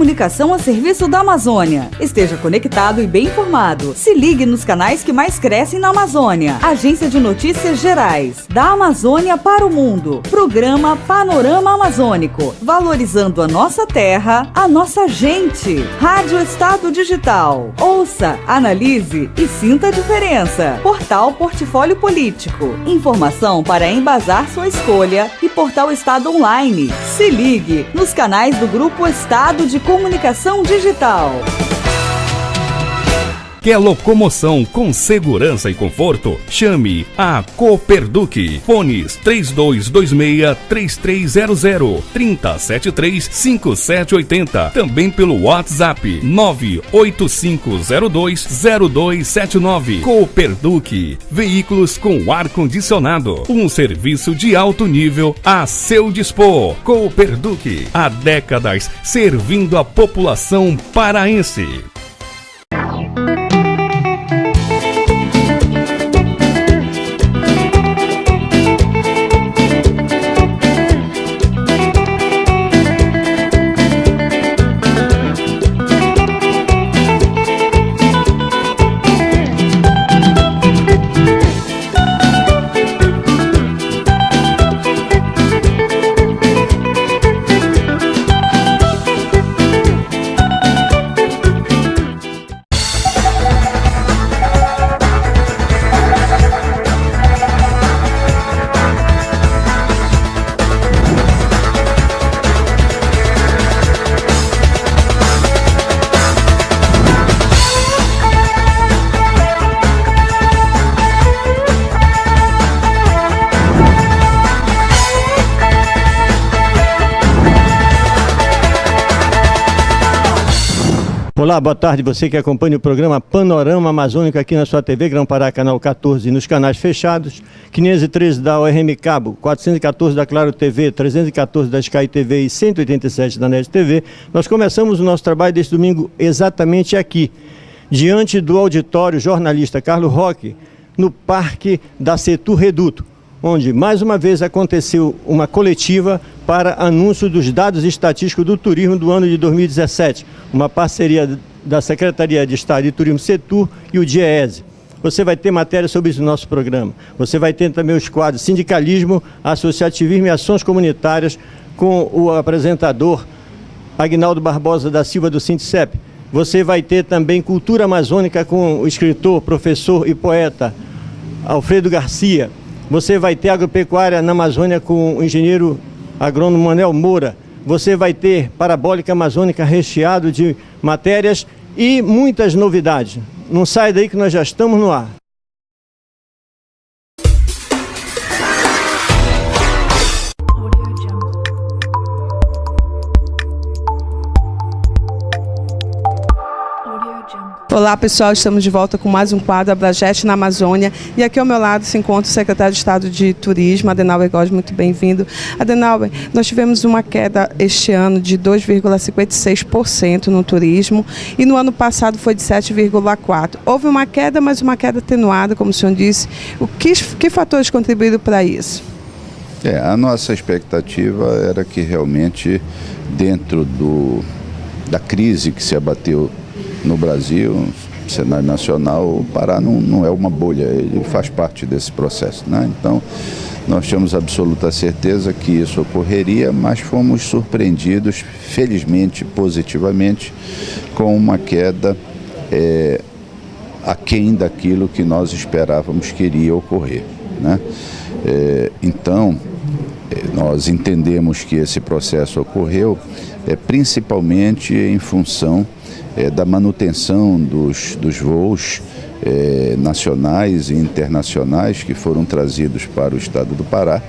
comunicação a serviço da Amazônia. Esteja conectado e bem informado. Se ligue nos canais que mais crescem na Amazônia. Agência de Notícias Gerais, da Amazônia para o Mundo. Programa Panorama Amazônico, valorizando a nossa terra, a nossa gente. Rádio Estado Digital. Ouça, analise e sinta a diferença. Portal Portfólio Político. Informação para embasar sua escolha e Portal Estado Online. Se ligue nos canais do Grupo Estado de Comunicação Digital. Quer locomoção com segurança e conforto? Chame a Cooperduc. Fones 3226-3300, 3073-5780. Também pelo WhatsApp 98502-0279. Cooperduc. Veículos com ar-condicionado. Um serviço de alto nível a seu dispor. Cooperduc. Há décadas servindo a população paraense. Olá, boa tarde, você que acompanha o programa Panorama Amazônico aqui na sua TV Grão-Pará, canal 14, nos canais fechados, 513 da ORM Cabo, 414 da Claro TV, 314 da Sky TV e 187 da NET TV. Nós começamos o nosso trabalho deste domingo exatamente aqui, diante do auditório jornalista Carlos Roque, no Parque da Setur Reduto, onde mais uma vez aconteceu uma coletiva para anúncio dos dados estatísticos do turismo do ano de 2017, uma parceria da Secretaria de Estado de Turismo Setur e o DIEESE. Você vai ter matéria sobre isso no nosso programa. Você vai ter também os quadros Sindicalismo, Associativismo e Ações Comunitárias com o apresentador Agnaldo Barbosa da Silva do Sindicep. Você vai ter também Cultura Amazônica com o escritor, professor e poeta Alfredo Garcia. Você vai ter Agropecuária na Amazônia com o engenheiro agrônomo Manuel Moura. Você vai ter Parabólica Amazônica recheado de matérias e muitas novidades. Não sai daí que nós já estamos no ar. Olá pessoal, estamos de volta com mais um quadro Abragete na Amazônia e aqui ao meu lado se encontra o secretário de Estado de Turismo, Adenauer Góes, muito bem-vindo. Adenauer, nós tivemos uma queda este ano de 2,56% no turismo e no ano passado foi de 7,4%. Houve uma queda, mas uma queda atenuada, como o senhor disse. Que fatores contribuíram para isso? A nossa expectativa era que realmente dentro da crise que se abateu no Brasil, no cenário nacional, o Pará não é uma bolha, ele faz parte desse processo, né? Então, nós tínhamos absoluta certeza que isso ocorreria, mas fomos surpreendidos, felizmente, positivamente, com uma queda aquém daquilo que nós esperávamos que iria ocorrer, né? Então, nós entendemos que esse processo ocorreu principalmente em função da manutenção dos voos nacionais e internacionais que foram trazidos para o estado do Pará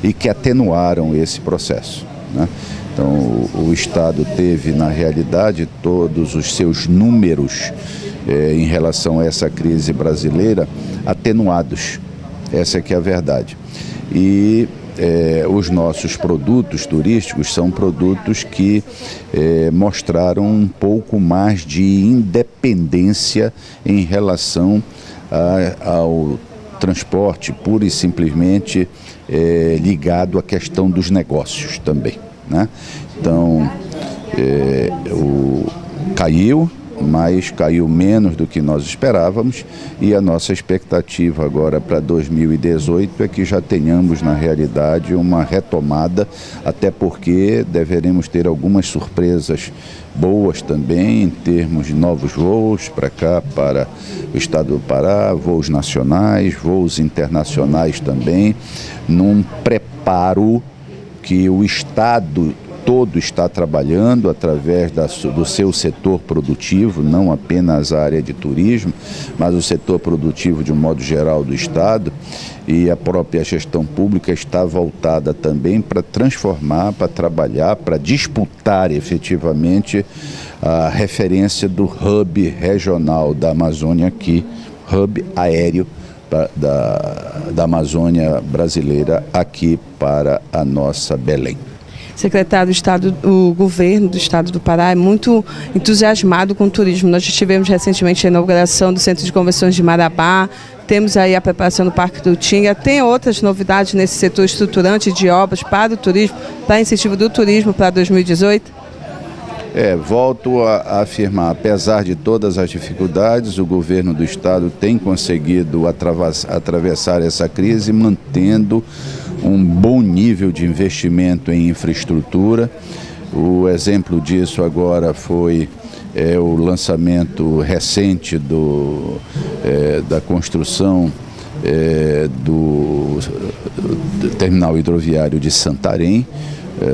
e que atenuaram esse processo, né? Então, o estado teve, na realidade, todos os seus números em relação a essa crise brasileira atenuados. Essa é que é a verdade. E os nossos produtos turísticos são produtos que mostraram um pouco mais de independência em relação ao transporte, pura e simplesmente ligado à questão dos negócios também, né? Então, caiu, mas caiu menos do que nós esperávamos, e a nossa expectativa agora para 2018 é que já tenhamos, na realidade, uma retomada, até porque deveremos ter algumas surpresas boas também em termos de novos voos para cá, para o estado do Pará, voos nacionais, voos internacionais também, num preparo que o Estado todo está trabalhando através do seu setor produtivo, não apenas a área de turismo, mas o setor produtivo de um modo geral do Estado, e a própria gestão pública está voltada também para transformar, para trabalhar, para disputar efetivamente a referência do hub regional da Amazônia aqui, hub aéreo da Amazônia brasileira aqui para a nossa Belém. Secretário, o governo do Estado do Pará é muito entusiasmado com o turismo. Nós tivemos recentemente a inauguração do Centro de Convenções de Marabá, temos aí a preparação do Parque do Tinga, tem outras novidades nesse setor estruturante de obras para o turismo, para incentivo do turismo para 2018? Volto a afirmar, apesar de todas as dificuldades, o governo do Estado tem conseguido atravessar essa crise mantendo um bom nível de investimento em infraestrutura. O exemplo disso agora foi o lançamento recente da construção do terminal hidroviário de Santarém.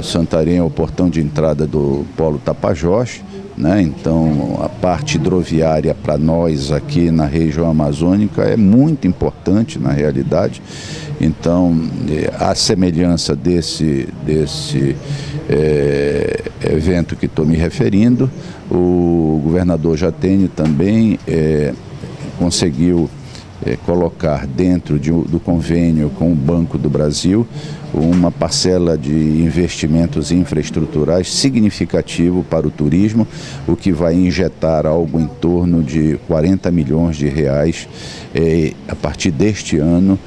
Santarém é o portão de entrada do Polo Tapajós, né? Então a parte hidroviária para nós aqui na região amazônica é muito importante na realidade. Então, a semelhança desse evento que estou me referindo, o governador Jatene também conseguiu colocar dentro do convênio com o Banco do Brasil uma parcela de investimentos infraestruturais significativo para o turismo, o que vai injetar algo em torno de 40 milhões de reais a partir deste ano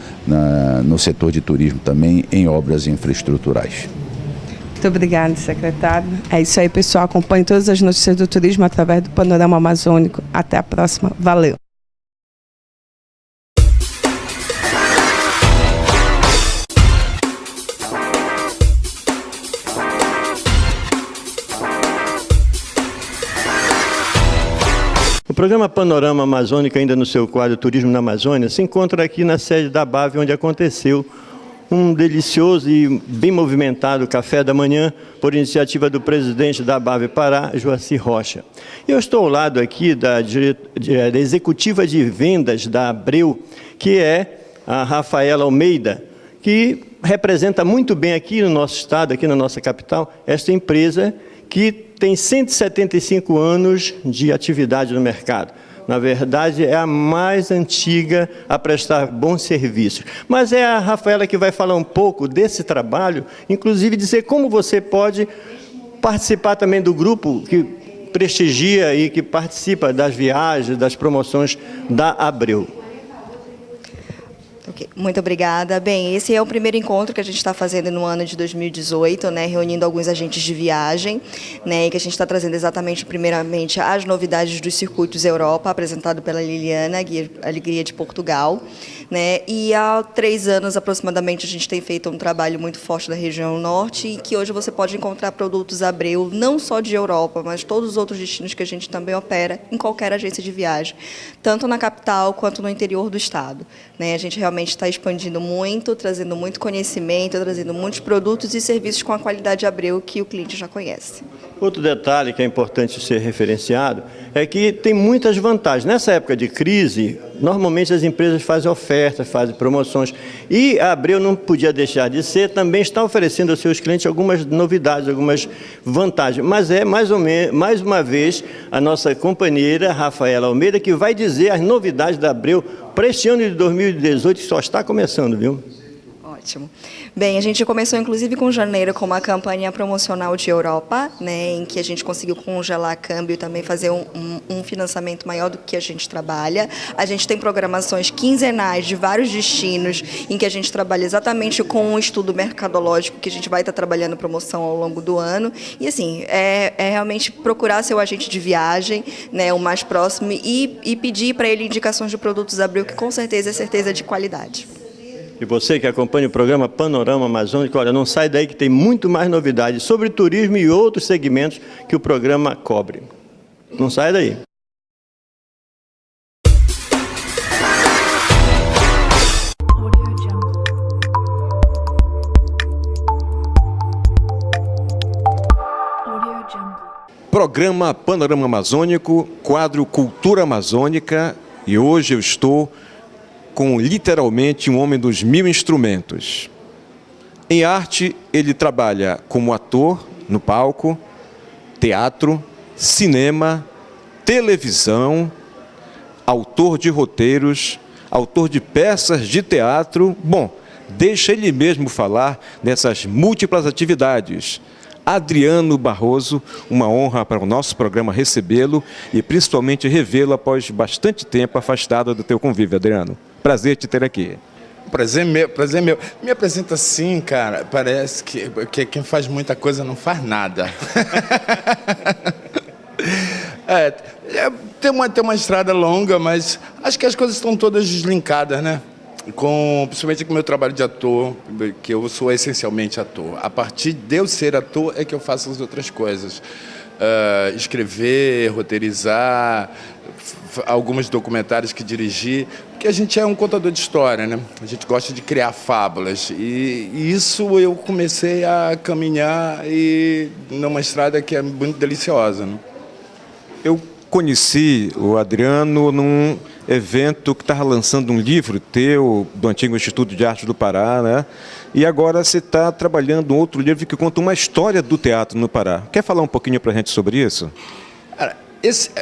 no setor de turismo também em obras infraestruturais. Muito obrigada, secretário. É isso aí, pessoal. Acompanhe todas as notícias do turismo através do Panorama Amazônico. Até a próxima. Valeu! O programa Panorama Amazônica, ainda no seu quadro Turismo na Amazônia, se encontra aqui na sede da ABAV, onde aconteceu um delicioso e bem movimentado café da manhã, por iniciativa do presidente da ABAV Pará, Joacir Rocha. Eu estou ao lado aqui da executiva de vendas da Abreu, que é a Rafaela Almeida, que representa muito bem aqui no nosso estado, aqui na nossa capital, esta empresa que tem 175 anos de atividade no mercado. Na verdade, é a mais antiga a prestar bons serviços. Mas é a Rafaela que vai falar um pouco desse trabalho, inclusive dizer como você pode participar também do grupo que prestigia e que participa das viagens, das promoções da Abreu. Okay. Muito obrigada. Bem, esse é o primeiro encontro que a gente está fazendo no ano de 2018, né, reunindo alguns agentes de viagem, né, e que a gente está trazendo exatamente, primeiramente, as novidades dos circuitos Europa, apresentado pela Liliana, Alegria de Portugal, né, e há 3 anos, aproximadamente, a gente tem feito um trabalho muito forte na região norte, e que hoje você pode encontrar produtos Abreu, não só de Europa, mas todos os outros destinos que a gente também opera em qualquer agência de viagem, tanto na capital quanto no interior do estado, né, a gente realmente está expandindo muito, trazendo muito conhecimento, trazendo muitos produtos e serviços com a qualidade Abreu que o cliente já conhece. Outro detalhe que é importante ser referenciado é que tem muitas vantagens. Nessa época de crise, normalmente as empresas fazem ofertas, fazem promoções, e a Abreu não podia deixar de ser, também está oferecendo aos seus clientes algumas novidades, algumas vantagens. Mas é mais uma vez a nossa companheira Rafaela Almeida que vai dizer as novidades da Abreu para este ano de 2018, que só está começando, viu? Ótimo. Bem, a gente começou inclusive com janeiro com uma campanha promocional de Europa, né, em que a gente conseguiu congelar câmbio e também fazer um financiamento maior do que a gente trabalha. A gente tem programações quinzenais de vários destinos em que a gente trabalha exatamente com um estudo mercadológico que a gente vai estar trabalhando promoção ao longo do ano. E assim, é realmente procurar seu agente de viagem, né, o mais próximo e pedir para ele indicações de produtos Abril, que com certeza é certeza de qualidade. E você que acompanha o programa Panorama Amazônico, olha, não sai daí que tem muito mais novidades sobre turismo e outros segmentos que o programa cobre. Não sai daí. Programa Panorama Amazônico, quadro Cultura Amazônica, e hoje eu estou com literalmente um homem dos 1000 instrumentos. Em arte, ele trabalha como ator no palco, teatro, cinema, televisão, autor de roteiros, autor de peças de teatro. Bom, deixa ele mesmo falar dessas múltiplas atividades. Adriano Barroso, uma honra para o nosso programa recebê-lo e principalmente revê-lo após bastante tempo afastado do teu convívio, Adriano. Prazer te ter aqui. Prazer meu, prazer meu. Me apresenta assim, cara, parece que quem faz muita coisa não faz nada. Tem uma estrada longa, mas acho que as coisas estão todas deslinkadas, né? Principalmente com o meu trabalho de ator, que eu sou essencialmente ator. A partir de eu ser ator é que eu faço as outras coisas. Escrever, roteirizar, alguns documentários que dirigi, porque a gente é um contador de história, né? A gente gosta de criar fábulas. E isso eu comecei a caminhar numa estrada que é muito deliciosa, né? Eu conheci o Adriano num evento que estava lançando um livro teu, do antigo Instituto de Arte do Pará, né? E agora você está trabalhando um outro livro que conta uma história do teatro no Pará. Quer falar um pouquinho para a gente sobre isso?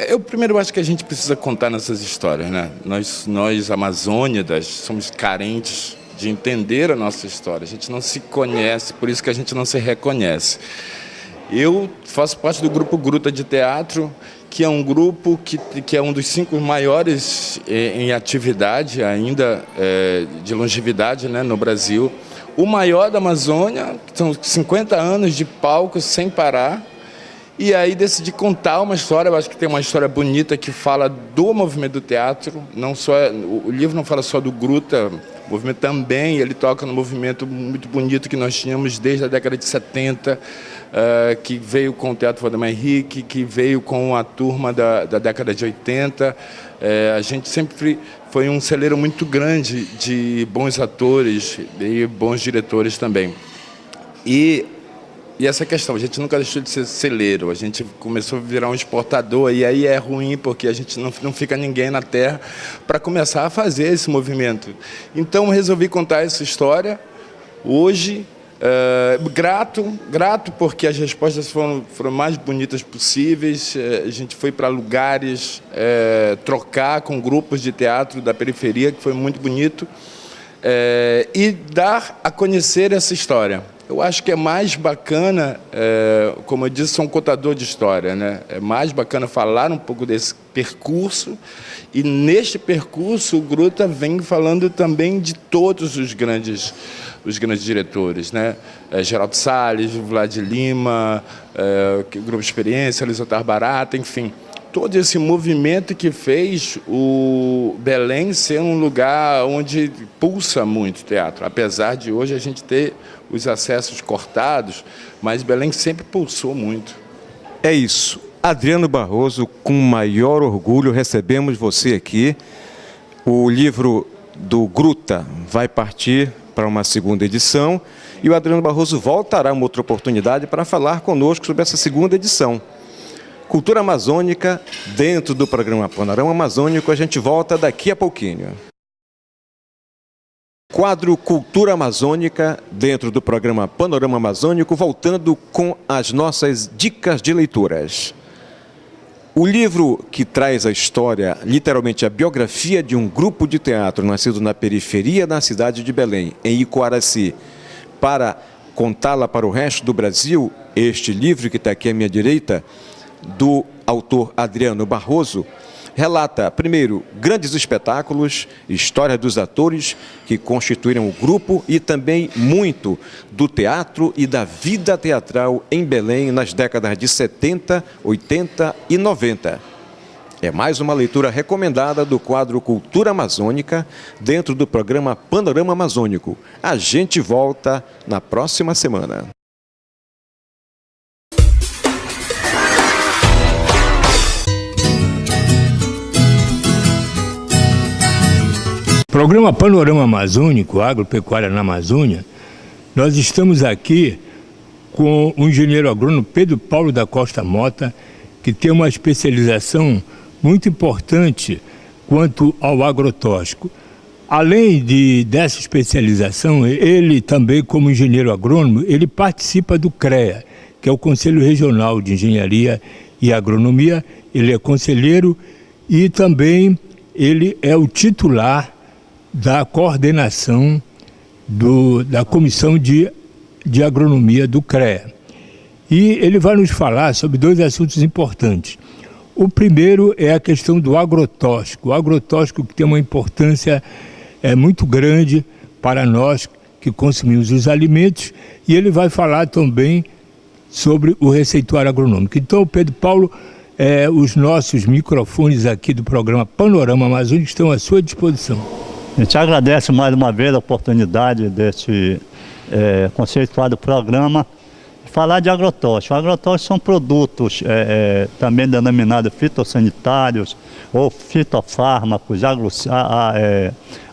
Eu primeiro acho que a gente precisa contar nessas histórias, né? Nós amazônidas, somos carentes de entender a nossa história. A gente não se conhece, por isso que a gente não se reconhece. Eu faço parte do grupo Gruta de Teatro, que é um grupo que é um dos 5 maiores em atividade ainda, de longevidade, né, no Brasil. O maior da Amazônia, são 50 anos de palco sem parar. E aí decidi contar uma história, eu acho que tem uma história bonita que fala do movimento do teatro. Não só, o livro não fala só do Gruta, o movimento também, ele toca no movimento muito bonito que nós tínhamos desde a década de 70, que veio com o Teatro Valdemar Henrique, que veio com a turma da década de 80. A gente sempre foi um celeiro muito grande de bons atores e bons diretores também. E essa questão, a gente nunca deixou de ser celeiro, a gente começou a virar um exportador, e aí é ruim porque a gente não fica ninguém na terra para começar a fazer esse movimento. Então resolvi contar essa história hoje, grato porque as respostas foram mais bonitas possíveis. A gente foi para lugares, trocar com grupos de teatro da periferia, que foi muito bonito, e dar a conhecer essa história. Eu acho que é mais bacana, como eu disse, sou um contador de história, né? É mais bacana falar um pouco desse percurso, e neste percurso o Gruta vem falando também de todos os grandes diretores, né? Geraldo Salles, Vlad Lima, Grupo Experiência, Lisotar Barata, enfim. Todo esse movimento que fez o Belém ser um lugar onde pulsa muito teatro. Apesar de hoje a gente ter os acessos cortados, mas Belém sempre pulsou muito. É isso. Adriano Barroso, com maior orgulho, recebemos você aqui. O livro do Gruta vai partir para uma segunda edição e o Adriano Barroso voltará uma outra oportunidade para falar conosco sobre essa segunda edição. Cultura Amazônica, dentro do programa Panorama Amazônico, a gente volta daqui a pouquinho. Quadro Cultura Amazônica, dentro do programa Panorama Amazônico, voltando com as nossas dicas de leituras. O livro que traz a história, literalmente a biografia de um grupo de teatro nascido na periferia da cidade de Belém, em Icoaraci, para contá-la para o resto do Brasil, este livro que está aqui à minha direita, do autor Adriano Barroso, relata, primeiro, grandes espetáculos, história dos atores que constituíram o grupo e também muito do teatro e da vida teatral em Belém nas décadas de 70, 80 e 90. É mais uma leitura recomendada do quadro Cultura Amazônica dentro do programa Panorama Amazônico. A gente volta na próxima semana. Programa Panorama Amazônico, Agropecuária na Amazônia, nós estamos aqui com o engenheiro agrônomo Pedro Paulo da Costa Mota, que tem uma especialização muito importante quanto ao agrotóxico. Além dessa especialização, ele também, como engenheiro agrônomo, ele participa do CREA, que é o Conselho Regional de Engenharia e Agronomia. Ele é conselheiro e também ele é o titular da coordenação da Comissão de Agronomia do CREA. E ele vai nos falar sobre dois assuntos importantes. O primeiro é a questão do agrotóxico. O agrotóxico que tem uma importância muito grande para nós que consumimos os alimentos, e ele vai falar também sobre o receituário agronômico. Então, Pedro Paulo, os nossos microfones aqui do programa Panorama Amazônico estão à sua disposição. A gente agradece mais uma vez a oportunidade desse conceituado programa de falar de agrotóxicos. Agrotóxicos são produtos também denominados fitossanitários ou fitofármacos,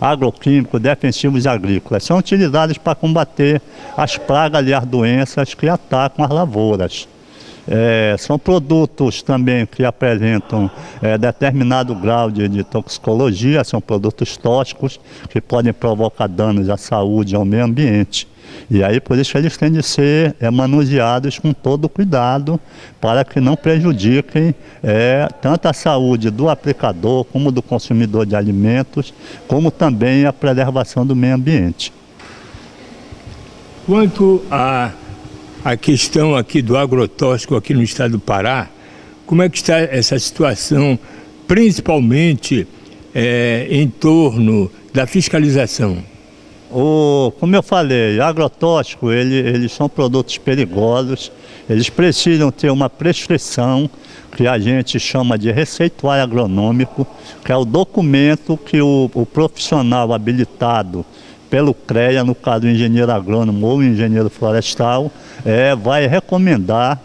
agroquímicos, defensivos agrícolas. São utilizados para combater as pragas e as doenças que atacam as lavouras. São produtos também que apresentam determinado grau de toxicologia, são produtos tóxicos que podem provocar danos à saúde e ao meio ambiente. E aí por isso eles têm de ser manuseados com todo cuidado para que não prejudiquem tanto a saúde do aplicador como do consumidor de alimentos, como também a preservação do meio ambiente. Quanto a questão aqui do agrotóxico aqui no estado do Pará, como é que está essa situação, principalmente em torno da fiscalização? Como eu falei, agrotóxico, eles são produtos perigosos, eles precisam ter uma prescrição que a gente chama de receituário agronômico, que é o documento que o profissional habilitado pelo CREA, no caso o engenheiro agrônomo ou o engenheiro florestal, vai recomendar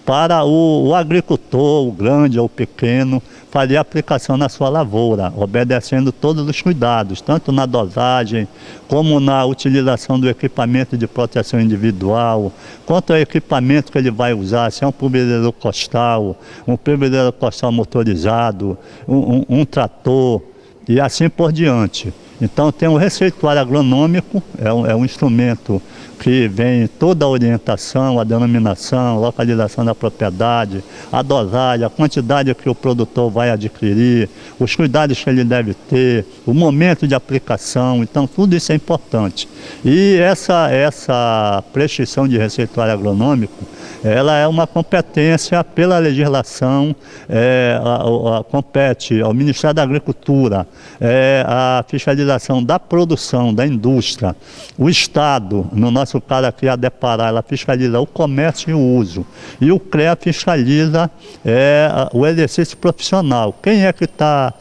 para o agricultor, o grande ou o pequeno, fazer a aplicação na sua lavoura, obedecendo todos os cuidados, tanto na dosagem, como na utilização do equipamento de proteção individual, quanto ao equipamento que ele vai usar, se é um pulverizador costal, um pulverizador costal motorizado, um trator e assim por diante. Então tem um receituário agronômico, é um instrumento que vem toda a orientação, a denominação, a localização da propriedade, a dosagem, a quantidade que o produtor vai adquirir, os cuidados que ele deve ter, o momento de aplicação, então tudo isso é importante. E essa prescrição de receituário agronômico, ela é uma competência pela legislação, compete ao Ministério da Agricultura, a fiscalização da produção, da indústria, o Estado, no nosso caso aqui a Depará, ela fiscaliza o comércio e o uso, e o CREA fiscaliza o exercício profissional. Quem é que está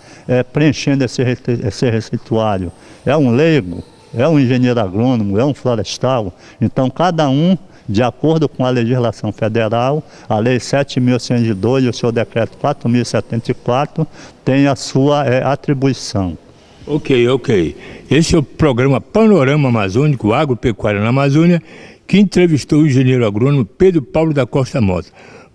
preenchendo esse receituário? É um leigo? É um engenheiro agrônomo? É um florestal? Então cada um, de acordo com a legislação federal, a Lei 7.102 e o seu decreto 4.074, tem a sua atribuição. Ok. Esse é o programa Panorama Amazônico, Agropecuária na Amazônia, que entrevistou o engenheiro agrônomo Pedro Paulo da Costa Mota.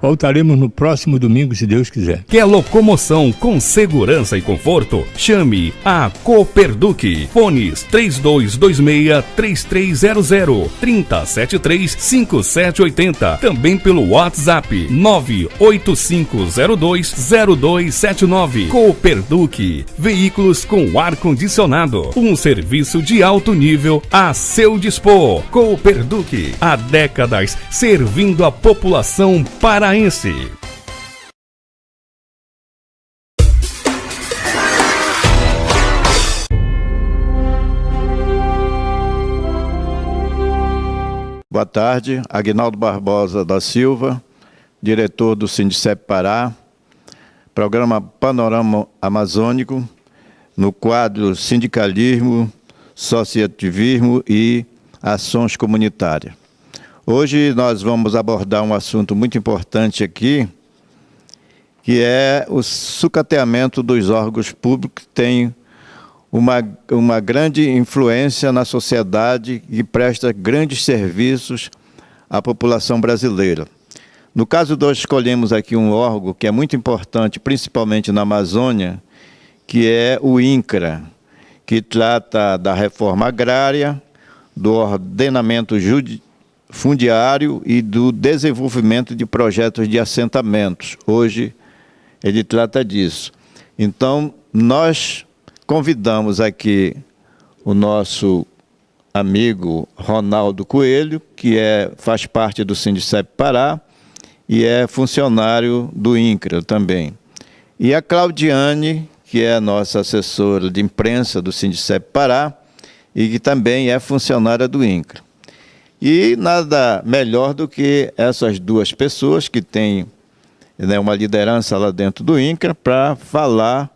Voltaremos no próximo domingo, se Deus quiser. Quer locomoção com segurança e conforto? Chame a Coperduc. Fones 3226-3300, 3073-5780. Também pelo WhatsApp 98502-0279. Coperduc. Veículos com ar-condicionado. Um serviço de alto nível a seu dispor. Coperduc. Há décadas servindo a população paraense. Boa tarde, Aguinaldo Barbosa da Silva, diretor do Sindicep Pará, programa Panorama Amazônico, no quadro Sindicalismo, Associativismo e Ações Comunitárias. Hoje nós vamos abordar um assunto muito importante aqui, que é o sucateamento dos órgãos públicos, que tem uma grande influência na sociedade e presta grandes serviços à população brasileira. No caso, nós escolhemos aqui um órgão que é muito importante, principalmente na Amazônia, que é o INCRA, que trata da reforma agrária, do ordenamento fundiário e do desenvolvimento de projetos de assentamentos. Hoje ele trata disso. Então, nós convidamos aqui o nosso amigo Ronaldo Coelho, que faz parte do Sindicep Pará e é funcionário do INCRA também. E a Claudiane, que é a nossa assessora de imprensa do Sindicep Pará e que também é funcionária do INCRA. E nada melhor do que essas duas pessoas que têm, né, uma liderança lá dentro do INCRA para falar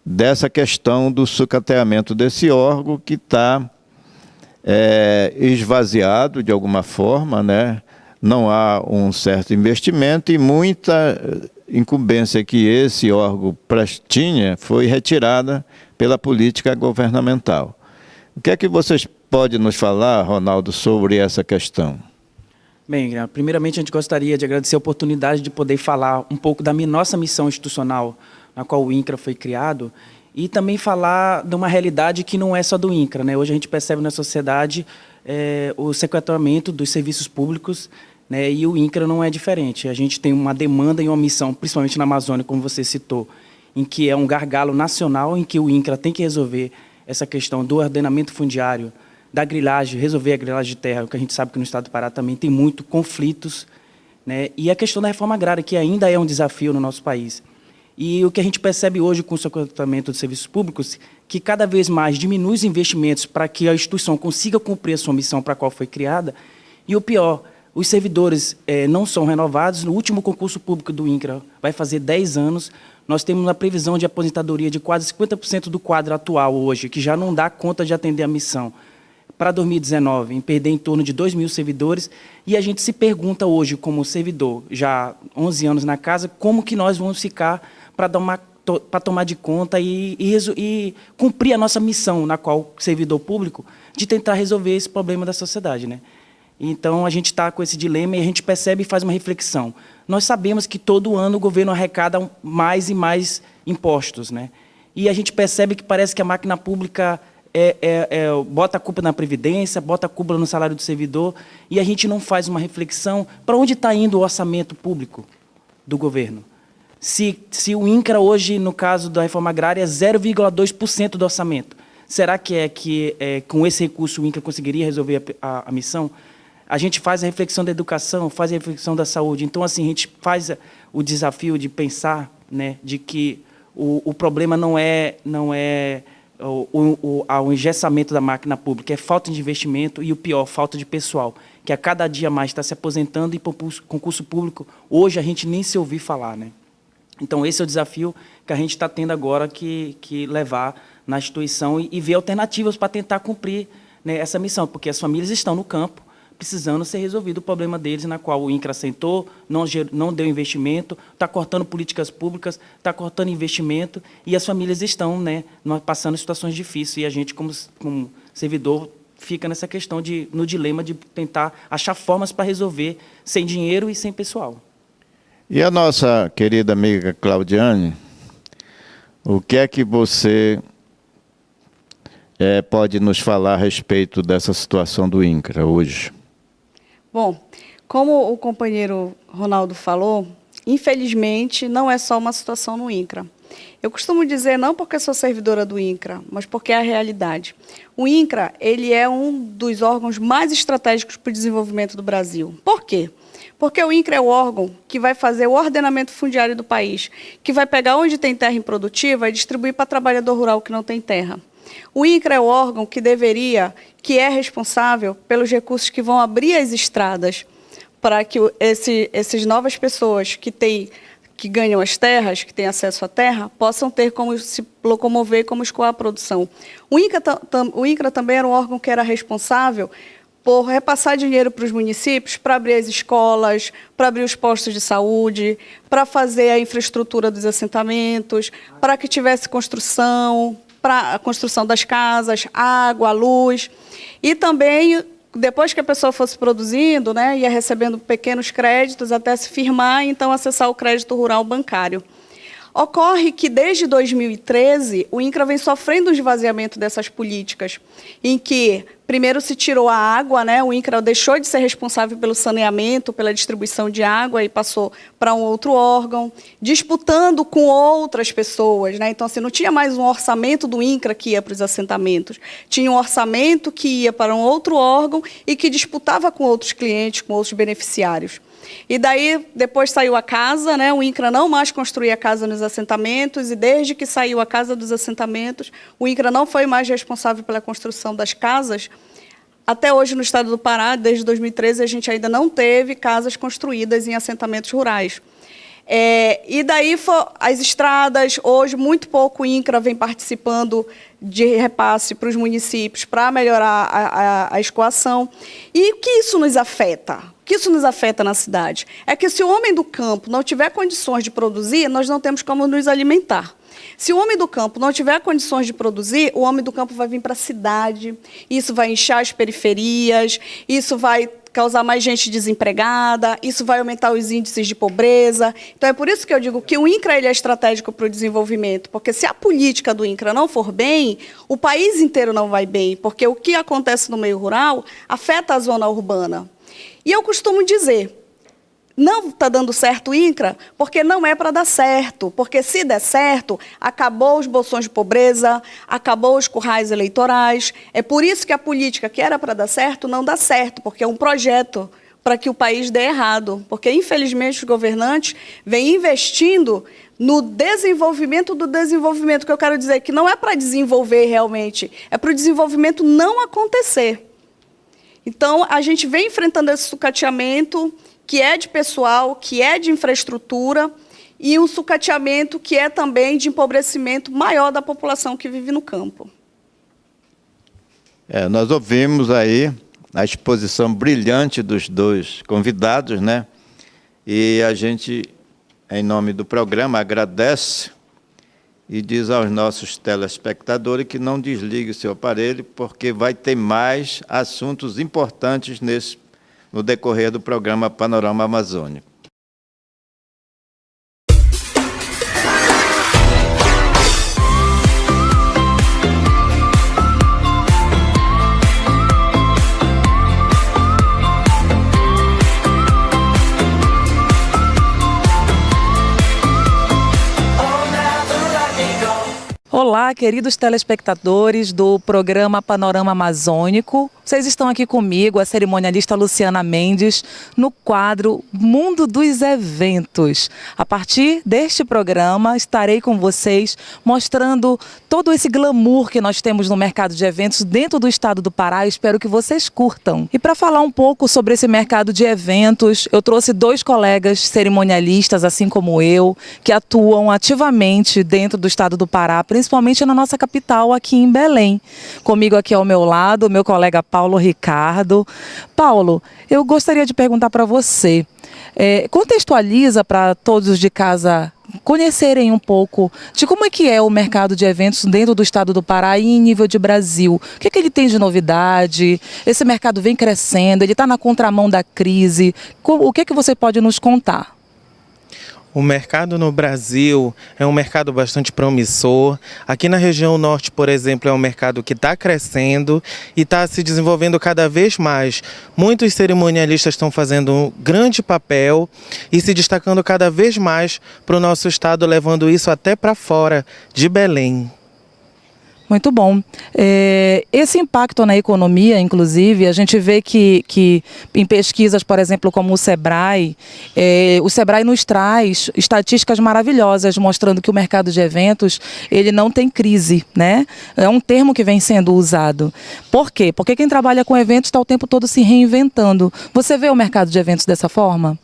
dessa questão do sucateamento desse órgão que está esvaziado de alguma forma, né? Não há um certo investimento e muita incumbência que esse órgão tinha foi retirada pela política governamental. O que é que vocês podem nos falar, Ronaldo, sobre essa questão? Bem, primeiramente a gente gostaria de agradecer a oportunidade de poder falar um pouco da nossa missão institucional, na qual o INCRA foi criado, e também falar de uma realidade que não é só do INCRA, né? Hoje a gente percebe na sociedade o sequestramento dos serviços públicos, né? E o INCRA não é diferente. A gente tem uma demanda e uma missão, principalmente na Amazônia, como você citou, em que é um gargalo nacional, em que o INCRA tem que resolver essa questão do ordenamento fundiário, da grilagem, resolver a grilagem de terra, que a gente sabe que no estado do Pará também tem muitos conflitos, né? E a questão da reforma agrária, que ainda é um desafio no nosso país. E o que a gente percebe hoje com o sequestramento dos serviços públicos, que cada vez mais diminui os investimentos para que a instituição consiga cumprir a sua missão para a qual foi criada, e o pior, os servidores não são renovados. No último concurso público do INCRA, vai fazer 10 anos, nós temos uma previsão de aposentadoria de quase 50% do quadro atual hoje, que já não dá conta de atender a missão. Para 2019, em perder em torno de 2.000 servidores, e a gente se pergunta hoje, como servidor, já 11 anos na casa, como que nós vamos ficar para tomar de conta e cumprir a nossa missão, na qual, servidor público, de tentar resolver esse problema da sociedade, né? Então, a gente está com esse dilema e a gente percebe e faz uma reflexão. Nós sabemos que todo ano o governo arrecada mais e mais impostos, né? E a gente percebe que parece que a máquina pública bota a culpa na Previdência, bota a culpa no salário do servidor, e a gente não faz uma reflexão para onde está indo o orçamento público do governo. Se o INCRA hoje, no caso da reforma agrária, é 0,2% do orçamento, será que com esse recurso o INCRA conseguiria resolver a missão? A gente faz a reflexão da educação, faz a reflexão da saúde. Então, assim, a gente faz o desafio de pensar, né, de que o problema não é o engessamento da máquina pública, é falta de investimento e, o pior, falta de pessoal, que a cada dia mais está se aposentando e, por concurso público, hoje a gente nem se ouvir falar, né? Então, esse é o desafio que a gente está tendo agora que levar na instituição e ver alternativas para tentar cumprir, né, essa missão, porque as famílias estão no campo, precisando ser resolvido o problema deles, na qual o INCRA sentou, não deu investimento, está cortando políticas públicas, está cortando investimento, e as famílias estão, né, passando situações difíceis, e a gente, como servidor, fica nessa questão, no dilema de tentar achar formas para resolver sem dinheiro e sem pessoal. E a nossa querida amiga Claudiane, o que é que você pode nos falar a respeito dessa situação do INCRA hoje? Bom, como o companheiro Ronaldo falou, infelizmente não é só uma situação no INCRA. Eu costumo dizer, não porque sou servidora do INCRA, mas porque é a realidade. O INCRA, ele é um dos órgãos mais estratégicos para o desenvolvimento do Brasil. Por quê? Porque o INCRA é o órgão que vai fazer o ordenamento fundiário do país, que vai pegar onde tem terra improdutiva e distribuir para trabalhador rural que não tem terra. O INCRA é o órgão que é responsável pelos recursos que vão abrir as estradas para que essas novas pessoas que ganham as terras, que têm acesso à terra, possam ter como se locomover, como escoar a produção. O INCRA também era um órgão que era responsável por repassar dinheiro para os municípios, para abrir as escolas, para abrir os postos de saúde, para fazer a infraestrutura dos assentamentos, para que tivesse construção, para a construção das casas, água, luz. E também, depois que a pessoa fosse produzindo, né, ia recebendo pequenos créditos até se firmar e então acessar o crédito rural bancário. Ocorre que, desde 2013, o INCRA vem sofrendo um esvaziamento dessas políticas, em que primeiro se tirou a água, né? O INCRA deixou de ser responsável pelo saneamento, pela distribuição de água e passou para um outro órgão, disputando com outras pessoas, né? Então, assim, não tinha mais um orçamento do INCRA que ia para os assentamentos, tinha um orçamento que ia para um outro órgão e que disputava com outros clientes, com outros beneficiários. E daí, depois saiu a casa, né? O INCRA não mais construía casa nos assentamentos, e desde que saiu a casa dos assentamentos, o INCRA não foi mais responsável pela construção das casas. Até hoje, no estado do Pará, desde 2013, a gente ainda não teve casas construídas em assentamentos rurais. E daí, as estradas, hoje, muito pouco o INCRA vem participando de repasse para os municípios para melhorar a escoação. E o que isso nos afeta? O que isso nos afeta na cidade? É que se o homem do campo não tiver condições de produzir, nós não temos como nos alimentar. Se o homem do campo não tiver condições de produzir, o homem do campo vai vir para a cidade, isso vai inchar as periferias, isso vai causar mais gente desempregada, isso vai aumentar os índices de pobreza. Então, é por isso que eu digo que o INCRA ele é estratégico para o desenvolvimento, porque se a política do INCRA não for bem, o país inteiro não vai bem, porque o que acontece no meio rural afeta a zona urbana. E eu costumo dizer, não está dando certo o INCRA, porque não é para dar certo. Porque se der certo, acabou os bolsões de pobreza, acabou os currais eleitorais. É por isso que a política que era para dar certo, não dá certo, porque é um projeto para que o país dê errado. Porque, infelizmente, os governantes vêm investindo no desenvolvimento do desenvolvimento, que eu quero dizer que não é para desenvolver realmente, é para o desenvolvimento não acontecer. Então, a gente vem enfrentando esse sucateamento, que é de pessoal, que é de infraestrutura, e um sucateamento que é também de empobrecimento maior da população que vive no campo. Nós ouvimos aí a exposição brilhante dos dois convidados, né? E a gente, em nome do programa, agradece e diz aos nossos telespectadores que não desligue o seu aparelho, porque vai ter mais assuntos importantes no decorrer do programa Panorama Amazônico. Olá, queridos telespectadores do programa Panorama Amazônico. Vocês estão aqui comigo, a cerimonialista Luciana Mendes, no quadro Mundo dos Eventos. A partir deste programa, estarei com vocês mostrando todo esse glamour que nós temos no mercado de eventos dentro do estado do Pará. Espero que vocês curtam. E para falar um pouco sobre esse mercado de eventos, eu trouxe dois colegas cerimonialistas, assim como eu, que atuam ativamente dentro do estado do Pará, principalmente na nossa capital, aqui em Belém. Comigo aqui ao meu lado, o meu colega Paulo Ricardo. Paulo, eu gostaria de perguntar para você, contextualiza para todos de casa conhecerem um pouco de como é que é o mercado de eventos dentro do estado do Pará e em nível de Brasil. O que é que ele tem de novidade? Esse mercado vem crescendo, ele está na contramão da crise. O que é que você pode nos contar? O mercado no Brasil é um mercado bastante promissor. Aqui na região norte, por exemplo, é um mercado que está crescendo e está se desenvolvendo cada vez mais. Muitos cerimonialistas estão fazendo um grande papel e se destacando cada vez mais para o nosso estado, levando isso até para fora de Belém. Muito bom. Esse impacto na economia, inclusive, a gente vê que em pesquisas, por exemplo, como o Sebrae nos traz estatísticas maravilhosas, mostrando que o mercado de eventos, ele não tem crise, né? É um termo que vem sendo usado. Por quê? Porque quem trabalha com eventos está o tempo todo se reinventando. Você vê o mercado de eventos dessa forma?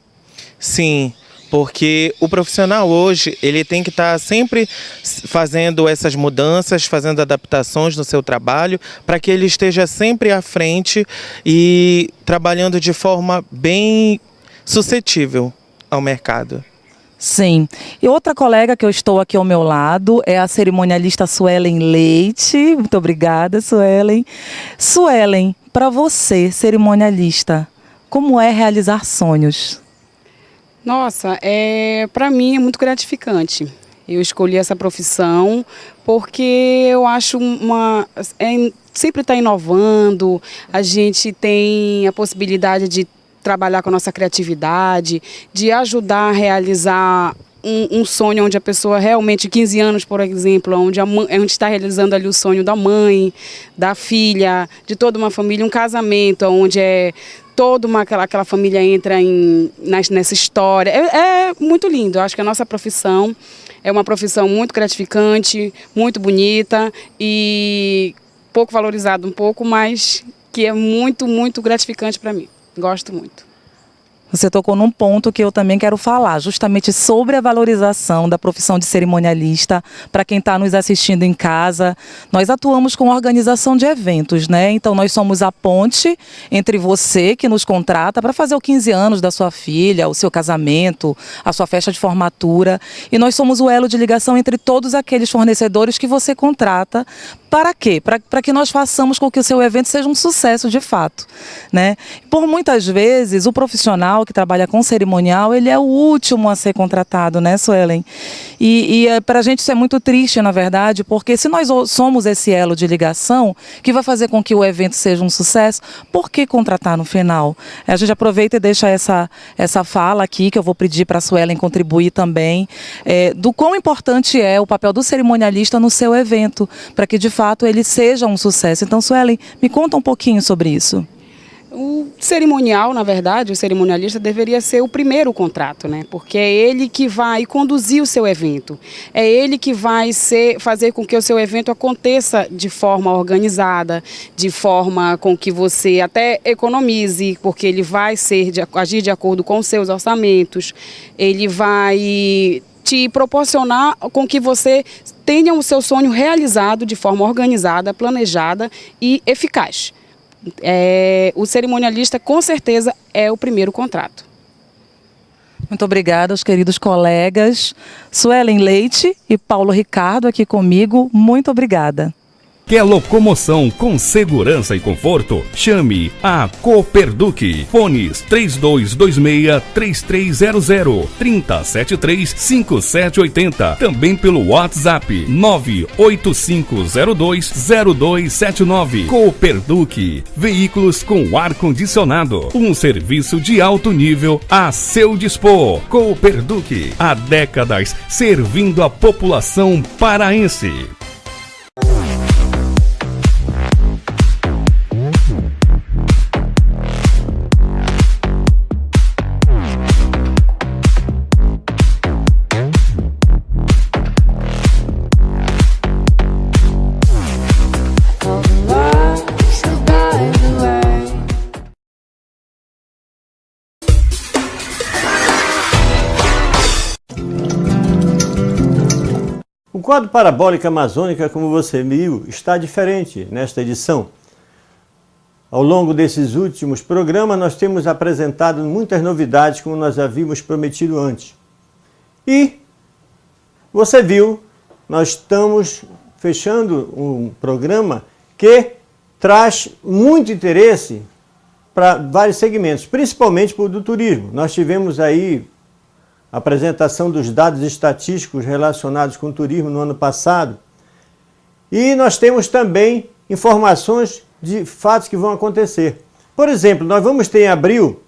Sim. Porque o profissional hoje, ele tem que estar sempre fazendo essas mudanças, fazendo adaptações no seu trabalho, para que ele esteja sempre à frente e trabalhando de forma bem suscetível ao mercado. Sim. E outra colega que eu estou aqui ao meu lado é a cerimonialista Suelen Leite. Muito obrigada, Suelen. Suelen, para você, cerimonialista, como é realizar sonhos? Nossa, para mim é muito gratificante. Eu escolhi essa profissão porque eu acho sempre está inovando, a gente tem a possibilidade de trabalhar com a nossa criatividade, de ajudar a realizar um sonho onde a pessoa realmente, 15 anos, por exemplo, onde está realizando ali o sonho da mãe, da filha, de toda uma família, um casamento, onde toda aquela família entra nessa história. É muito lindo. Eu acho que a nossa profissão é uma profissão muito gratificante, muito bonita e pouco valorizada um pouco, mas que é muito, muito gratificante para mim. Gosto muito. Você tocou num ponto que eu também quero falar, justamente sobre a valorização da profissão de cerimonialista. Para quem está nos assistindo em casa, nós atuamos com organização de eventos, né? Então nós somos a ponte entre você que nos contrata para fazer os 15 anos da sua filha, o seu casamento, a sua festa de formatura. E nós somos o elo de ligação entre todos aqueles fornecedores que você contrata. Para quê? Para que nós façamos com que o seu evento seja um sucesso de fato, né? Por muitas vezes, o profissional que trabalha com cerimonial, ele é o último a ser contratado, né, Suelen? E para a gente isso é muito triste, na verdade, porque se nós somos esse elo de ligação que vai fazer com que o evento seja um sucesso, por que contratar no final? A gente aproveita e deixa essa fala aqui, que eu vou pedir para a Suelen contribuir também, do quão importante é o papel do cerimonialista no seu evento, para que de fato ele seja um sucesso. Então, Suelen, me conta um pouquinho sobre isso. O cerimonial, na verdade, o cerimonialista deveria ser o primeiro contrato, né? Porque é ele que vai conduzir o seu evento. É ele que vai fazer com que o seu evento aconteça de forma organizada, de forma com que você até economize, porque ele vai agir de acordo com os seus orçamentos. Ele vai te proporcionar com que você tenha o seu sonho realizado de forma organizada, planejada e eficaz. O cerimonialista, com certeza, é o primeiro contrato. Muito obrigada aos queridos colegas Suelen Leite e Paulo Ricardo aqui comigo. Muito obrigada. Quer locomoção com segurança e conforto? Chame a Coperduc. Fones 3226-3300, 3073-5780. Também pelo WhatsApp 98502-0279. Coperduc. Veículos com ar-condicionado. Um serviço de alto nível a seu dispor. Coperduc. Há décadas servindo a população paraense. O quadro Parabólica Amazônica, como você viu, está diferente nesta edição. Ao longo desses últimos programas, nós temos apresentado muitas novidades, como nós havíamos prometido antes. E você viu, nós estamos fechando um programa que traz muito interesse para vários segmentos, principalmente para o do turismo. Nós tivemos aí apresentação dos dados estatísticos relacionados com o turismo no ano passado. E nós temos também informações de fatos que vão acontecer. Por exemplo, nós vamos ter em abril,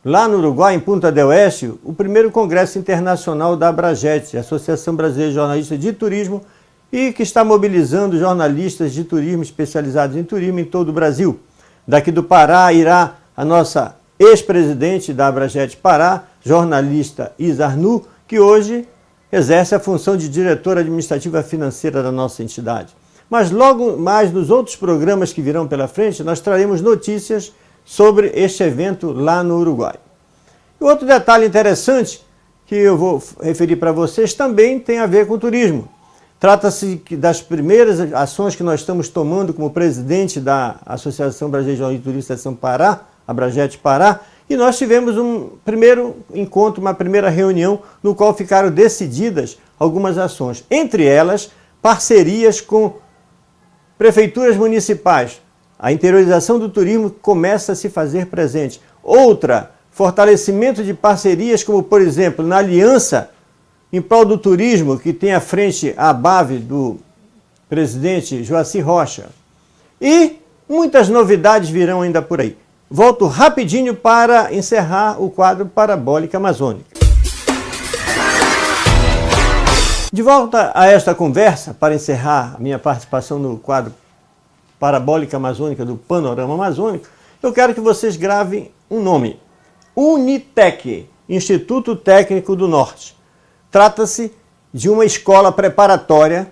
lá no Uruguai, em Punta del Este, o primeiro Congresso Internacional da Abrajet, Associação Brasileira de Jornalistas de Turismo, e que está mobilizando jornalistas de turismo especializados em turismo em todo o Brasil. Daqui do Pará irá a nossa ex-presidente da Abrajet Pará, jornalista Isa Arnu, que hoje exerce a função de diretora administrativa financeira da nossa entidade. Mas logo mais nos outros programas que virão pela frente, nós traremos notícias sobre este evento lá no Uruguai. E outro detalhe interessante que eu vou referir para vocês também tem a ver com o turismo. Trata-se das primeiras ações que nós estamos tomando como presidente da Associação Brasileira de Jornalistas Turistas de São Pará, a Abrajet Pará, e nós tivemos um primeiro encontro, uma primeira reunião, no qual ficaram decididas algumas ações. Entre elas, parcerias com prefeituras municipais. A interiorização do turismo começa a se fazer presente. Outra, fortalecimento de parcerias, como por exemplo, na Aliança em prol do turismo, que tem à frente a ABAV do presidente Joaci Rocha. E muitas novidades virão ainda por aí. Volto rapidinho para encerrar o quadro Parabólica Amazônica. De volta a esta conversa, para encerrar a minha participação no quadro Parabólica Amazônica do Panorama Amazônico, eu quero que vocês gravem um nome. Unitec, Instituto Técnico do Norte. Trata-se de uma escola preparatória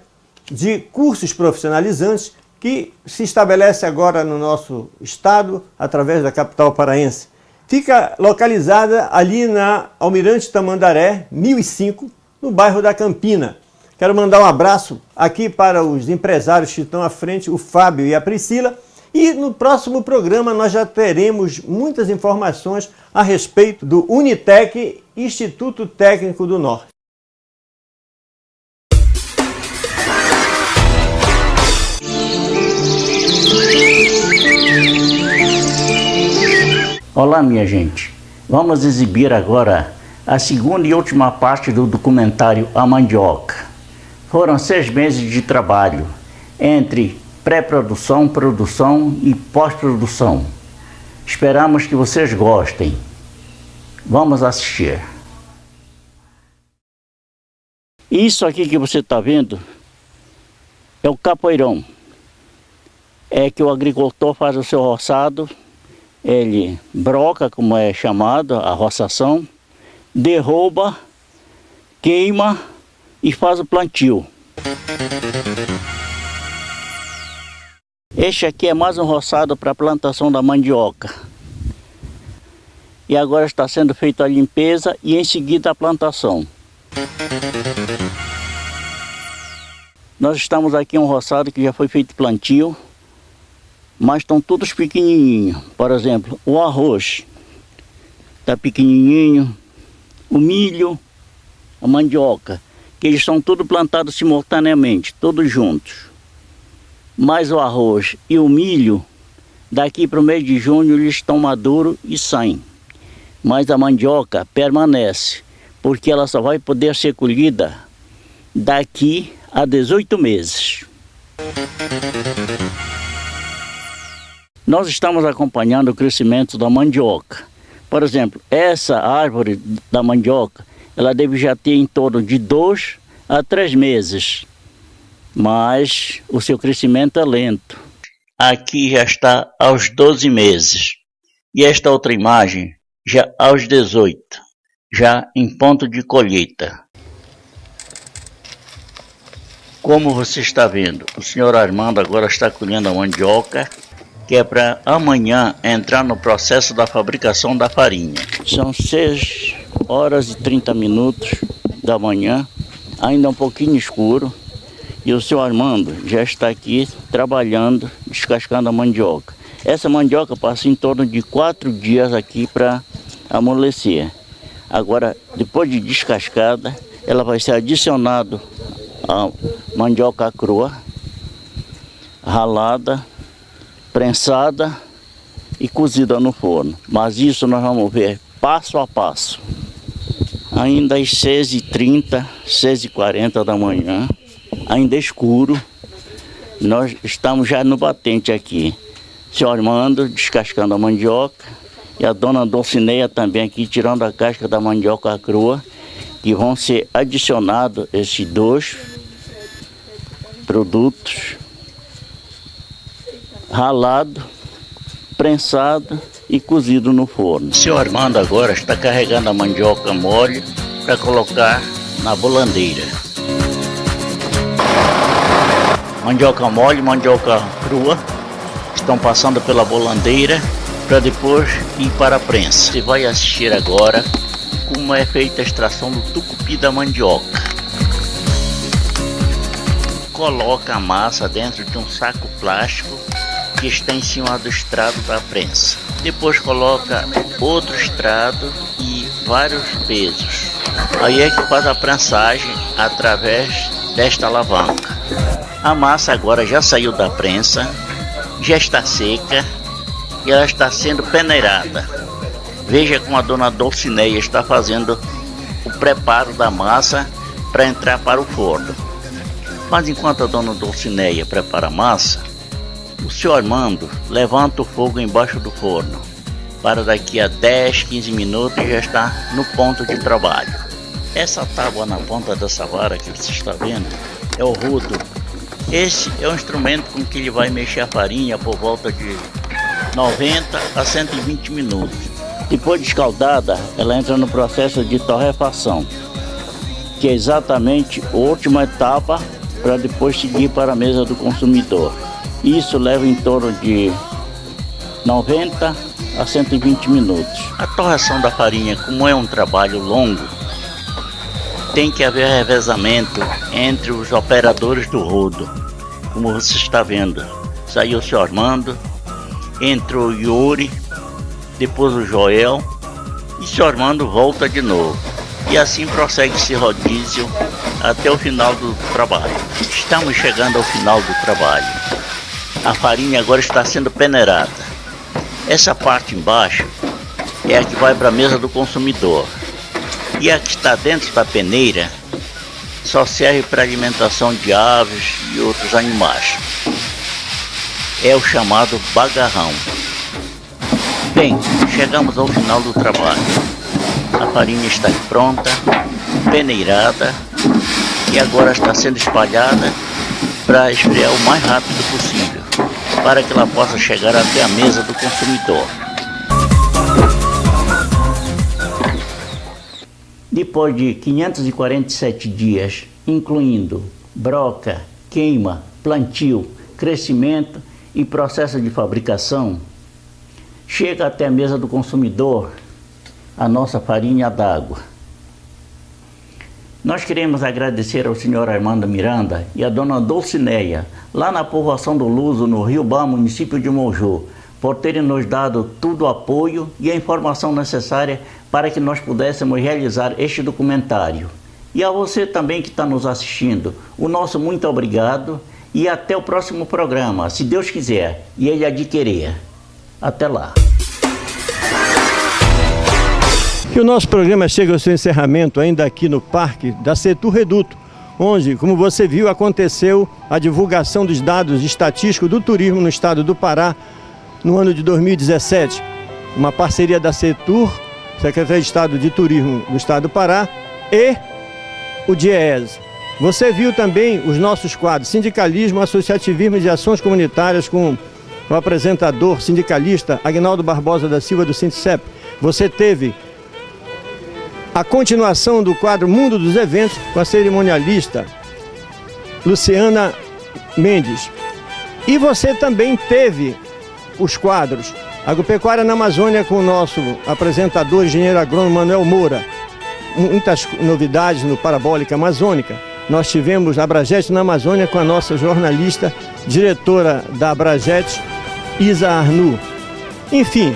de cursos profissionalizantes que se estabelece agora no nosso estado, através da capital paraense. Fica localizada ali na Almirante Tamandaré, 1005, no bairro da Campina. Quero mandar um abraço aqui para os empresários que estão à frente, o Fábio e a Priscila. E no próximo programa nós já teremos muitas informações a respeito do Unitec, Instituto Técnico do Norte. Olá, minha gente. Vamos exibir agora a segunda e última parte do documentário A Mandioca. Foram 6 meses de trabalho, entre pré-produção, produção e pós-produção. Esperamos que vocês gostem. Vamos assistir. Isso aqui que você está vendo é o capoeirão. É que o agricultor faz o seu roçado, ele broca, como é chamado, a roçação, derruba, queima e faz o plantio. Este aqui é mais um roçado para a plantação da mandioca. E agora está sendo feita a limpeza e em seguida a plantação. Nós estamos aqui em um roçado que já foi feito plantio, mas estão todos pequenininhos. Por exemplo, o arroz está pequenininho, o milho, a mandioca, que eles são todos plantados simultaneamente, todos juntos. Mas o arroz e o milho, daqui para o mês de junho, eles estão maduros e saem. Mas a mandioca permanece, porque ela só vai poder ser colhida daqui a 18 meses. Nós estamos acompanhando o crescimento da mandioca. Por exemplo, essa árvore da mandioca, ela deve já ter em torno de 2 a 3 meses. Mas o seu crescimento é lento. Aqui já está aos 12 meses. E esta outra imagem já aos 18, já em ponto de colheita. Como você está vendo, o senhor Armando agora está colhendo a mandioca, que é para amanhã entrar no processo da fabricação da farinha. São 6 horas e 30 minutos da manhã, ainda um pouquinho escuro, e o senhor Armando já está aqui trabalhando, descascando a mandioca. Essa mandioca passa em torno de 4 dias aqui para amolecer. Agora, depois de descascada, ela vai ser adicionada a mandioca crua, ralada, prensada e cozida no forno. Mas isso nós vamos ver passo a passo. ainda às 6h30, 6h40 da manhã, ainda escuro. Nós estamos já no batente aqui. Seu Armando descascando a mandioca e a dona Dulcineia também aqui tirando a casca da mandioca crua, que vão ser adicionados esses dois produtos, ralado, prensado e cozido no forno. O senhor Armando agora está carregando a mandioca mole para colocar na bolandeira. Mandioca mole, mandioca crua estão passando pela bolandeira para depois ir para a prensa. Você vai assistir agora como é feita a extração do tucupi da mandioca. Coloca a massa dentro de um saco plástico que está em cima do estrado da prensa. Depois coloca outro estrado e vários pesos. Aí é que faz a prensagem através desta alavanca. A massa agora já saiu da prensa, já está seca e ela está sendo peneirada. Veja como a dona Dulcineia está fazendo o preparo da massa para entrar para o forno. Mas enquanto a dona Dulcineia prepara a massa, o senhor Armando levanta o fogo embaixo do forno. Para daqui a 10, 15 minutos já está no ponto de trabalho. Essa tábua na ponta dessa vara que você está vendo é o rodo. Esse é o instrumento com que ele vai mexer a farinha por volta de 90 a 120 minutos. Depois de escaldada, ela entra no processo de torrefação, que é exatamente a última etapa para depois seguir para a mesa do consumidor. Isso leva em torno de 90 a 120 minutos. A torração da farinha, como é um trabalho longo, tem que haver revezamento entre os operadores do rodo. Como você está vendo, saiu o senhor Armando, entrou o Yuri, depois o Joel, e o senhor Armando volta de novo. E assim prossegue esse rodízio até o final do trabalho. Estamos chegando ao final do trabalho. A farinha agora está sendo peneirada. Essa parte embaixo é a que vai para a mesa do consumidor. E a que está dentro da peneira só serve para alimentação de aves e outros animais. É o chamado bagarrão. Bem, chegamos ao final do trabalho. A farinha está pronta, peneirada e agora está sendo espalhada para esfriar o mais rápido possível, para que ela possa chegar até a mesa do consumidor. Depois de 547 dias, incluindo broca, queima, plantio, crescimento e processo de fabricação, chega até a mesa do consumidor a nossa farinha d'água. Nós queremos agradecer ao senhor Armando Miranda e à dona Dulcineia, lá na povoação do Luso, no Rio Bar, município de Moju, por terem nos dado todo o apoio e a informação necessária para que nós pudéssemos realizar este documentário. E a você também que está nos assistindo, o nosso muito obrigado e até o próximo programa, se Deus quiser e Ele adquirir. Até lá. E o nosso programa chega ao seu encerramento ainda aqui no Parque da Setur Reduto, onde, como você viu, aconteceu a divulgação dos dados estatísticos do turismo no estado do Pará no ano de 2017. Uma parceria da Setur, Secretaria de Estado de Turismo do estado do Pará, e o DIEESE. Você viu também os nossos quadros Sindicalismo, Associativismo e Ações Comunitárias com o apresentador sindicalista Aguinaldo Barbosa da Silva do Sindicep. Você teve a continuação do quadro Mundo dos Eventos com a cerimonialista Luciana Mendes. E você também teve os quadros Agropecuária na Amazônia com o nosso apresentador, engenheiro agrônomo Manuel Moura. Muitas novidades no Parabólica Amazônica. Nós tivemos a Abragete na Amazônia com a nossa jornalista, diretora da Abragete, Isa Arnu. Enfim,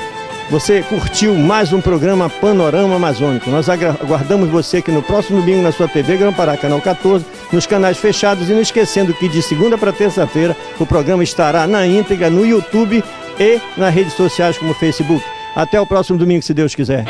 você curtiu mais um programa Panorama Amazônico. Nós aguardamos você aqui no próximo domingo na sua TV Grão-Pará, canal 14, nos canais fechados, e não esquecendo que de segunda para terça-feira o programa estará na íntegra no YouTube e nas redes sociais como o Facebook. Até o próximo domingo, se Deus quiser.